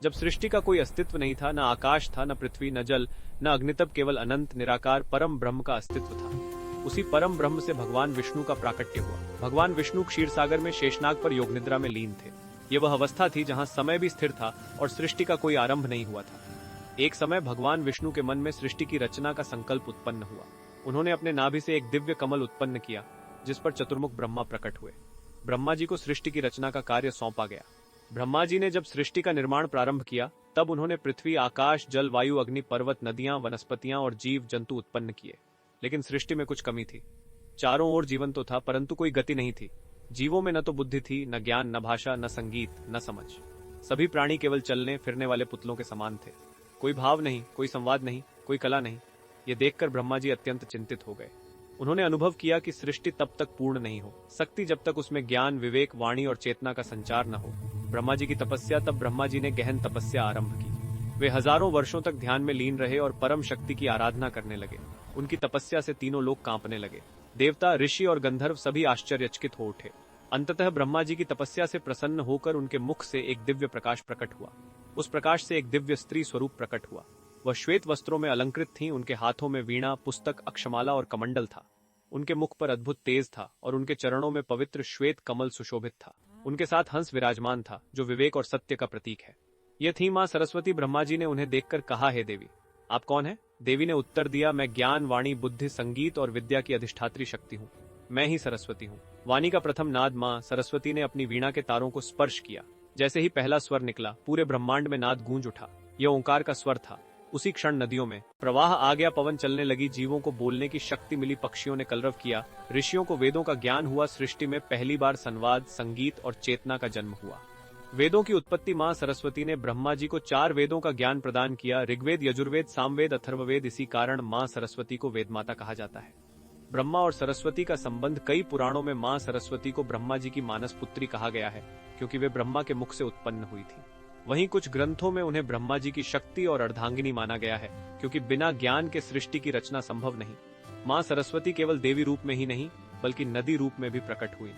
जब सृष्टि का कोई अस्तित्व नहीं था, न आकाश था, न पृथ्वी, न जल, न अग्नितप, केवल अनंत निराकार परम ब्रह्म का अस्तित्व था। उसी परम ब्रह्म से भगवान विष्णु का प्राकट्य हुआ। भगवान विष्णु क्षीर सागर में शेषनाग पर योग निद्रा में लीन थे। ये वह अवस्था थी जहां समय भी स्थिर था और सृष्टि का कोई आरंभ नहीं हुआ था। एक समय भगवान विष्णु के मन में सृष्टि की रचना का संकल्प उत्पन्न हुआ। उन्होंने अपने नाभि से एक दिव्य कमल उत्पन्न किया, जिस पर चतुर्मुख ब्रह्मा प्रकट हुए। ब्रह्मा जी को सृष्टि की रचना का कार्य सौंपा गया। ब्रह्मा जी ने जब सृष्टि का निर्माण प्रारंभ किया, तब उन्होंने पृथ्वी, आकाश, जल, वायु, अग्नि, पर्वत, नदियां, वनस्पतियां और जीव जंतु उत्पन्न किए। लेकिन सृष्टि में कुछ कमी थी। चारों ओर जीवन तो था, परंतु कोई गति नहीं थी। जीवों में न तो बुद्धि थी, न ज्ञान, न भाषा, न संगीत, न समझ। सभी प्राणी केवल चलने फिरने वाले पुतलों के समान थे। कोई भाव नहीं, कोई संवाद नहीं, कोई कला नहीं। ये देखकर ब्रह्मा जी अत्यंत चिंतित हो गए। उन्होंने अनुभव किया कि सृष्टि तब तक पूर्ण नहीं हो सकती जब तक उसमें ज्ञान, विवेक, वाणी और चेतना का संचार न हो। ब्रह्मा जी की तपस्या। तब ब्रह्मा जी ने गहन तपस्या आरंभ की। वे हजारों वर्षों तक ध्यान में लीन रहे और परम शक्ति की आराधना करने लगे। उनकी तपस्या से तीनों लोग कांपने लगे। देवता, ऋषि और गंधर्व सभी आश्चर्यचकित हो उठे। अंततः ब्रह्मा जी की तपस्या से प्रसन्न होकर उनके मुख से एक दिव्य प्रकाश प्रकट हुआ। उस प्रकाश से एक दिव्य स्त्री स्वरूप प्रकट हुआ। वह श्वेत वस्त्रों में अलंकृत थी। उनके हाथों में वीणा, पुस्तक, अक्षमाला और कमंडल था। उनके मुख पर अद्भुत तेज था और उनके चरणों में पवित्र श्वेत कमल सुशोभित था। उनके साथ हंस विराजमान था, जो विवेक और सत्य का प्रतीक है। यह थी मां सरस्वती। ब्रह्मा जी ने उन्हें देखकर कहा, हे देवी, आप कौन है? देवी ने उत्तर दिया, मैं ज्ञान, वाणी, बुद्धि, संगीत और विद्या की अधिष्ठात्री शक्ति हूँ। मैं ही सरस्वती हूँ। वाणी का प्रथम नाद मां सरस्वती ने अपनी वीणा के तारों को स्पर्श किया। जैसे ही पहला स्वर निकला, पूरे ब्रह्मांड में नाद गूंज उठा। यह ओंकार का स्वर था। उसी क्षण नदियों में प्रवाह आ गया, पवन चलने लगी, जीवों को बोलने की शक्ति मिली, पक्षियों ने कलरव किया, ऋषियों को वेदों का ज्ञान हुआ। सृष्टि में पहली बार संवाद, संगीत और चेतना का जन्म हुआ। वेदों की उत्पत्ति। मां सरस्वती ने ब्रह्मा जी को 4 वेदों का ज्ञान प्रदान किया, ऋग्वेद, यजुर्वेद, सामवेद, अथर्ववेद। इसी कारण मां सरस्वती को वेदमाता कहा जाता है। ब्रह्मा और सरस्वती का संबंध। कई पुराणों में मां सरस्वती को ब्रह्मा जी की मानस पुत्री कहा गया है, क्योंकि वे ब्रह्मा के मुख से उत्पन्न हुई थी। वहीं कुछ ग्रंथों में उन्हें ब्रह्मा जी की शक्ति और अर्धांगिनी माना गया है, क्योंकि बिना ज्ञान के सृष्टि की रचना संभव नहीं। मां सरस्वती केवल देवी रूप में ही नहीं, बल्कि नदी रूप में भी प्रकट हुई।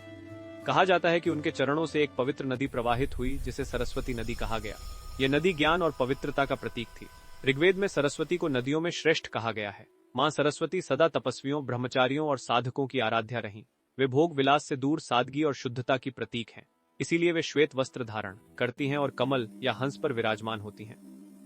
कहा जाता है कि उनके चरणों से एक पवित्र नदी प्रवाहित हुई, जिसे सरस्वती नदी कहा गया। यह नदी ज्ञान और पवित्रता का प्रतीक थी। ऋग्वेद में सरस्वती को नदियों में श्रेष्ठ कहा गया है। मां सरस्वती सदा तपस्वियों, ब्रह्मचारियों और साधकों की आराध्या रहीं। वे भोग विलास से दूर सादगी और शुद्धता की प्रतीक हैं। इसीलिए वे श्वेत वस्त्र धारण करती हैं और कमल या हंस पर विराजमान होती हैं।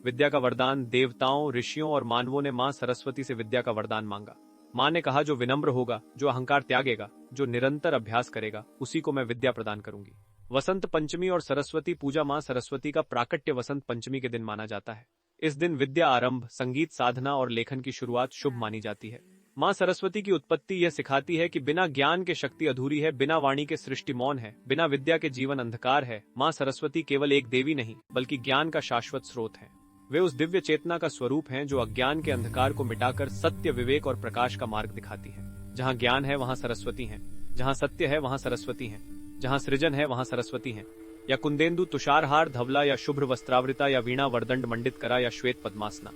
विद्या का वरदान। देवताओं, ऋषियों और मानवों ने मां सरस्वती से विद्या का वरदान मांगा। मां ने कहा, जो विनम्र होगा, जो अहंकार त्यागेगा, जो निरंतर अभ्यास करेगा, उसी को मैं विद्या प्रदान करूंगी। वसंत पंचमी और सरस्वती पूजा। मां सरस्वती का प्राकट्य वसंत पंचमी के दिन माना जाता है। इस दिन विद्या आरंभ, संगीत साधना और लेखन की शुरुआत शुभ मानी जाती है। मां सरस्वती की उत्पत्ति यह सिखाती है कि बिना ज्ञान के शक्ति अधूरी है, बिना वाणी के सृष्टि मौन है, बिना विद्या के जीवन अंधकार है। मां सरस्वती केवल एक देवी नहीं, बल्कि ज्ञान का शाश्वत स्रोत है। वे उस दिव्य चेतना का स्वरूप हैं जो अज्ञान के अंधकार को मिटाकर सत्य, विवेक और प्रकाश का मार्ग दिखाती है। जहाँ ज्ञान है वहाँ सरस्वती है, जहाँ सत्य है वहाँ सरस्वती है, जहाँ सृजन है वहाँ सरस्वती है। या कुंदेंदु तुषारहार धवला, या शुभ्र वस्त्रावृता, या वीणा वरदंड मंडित करा, या श्वेत पद्मासना।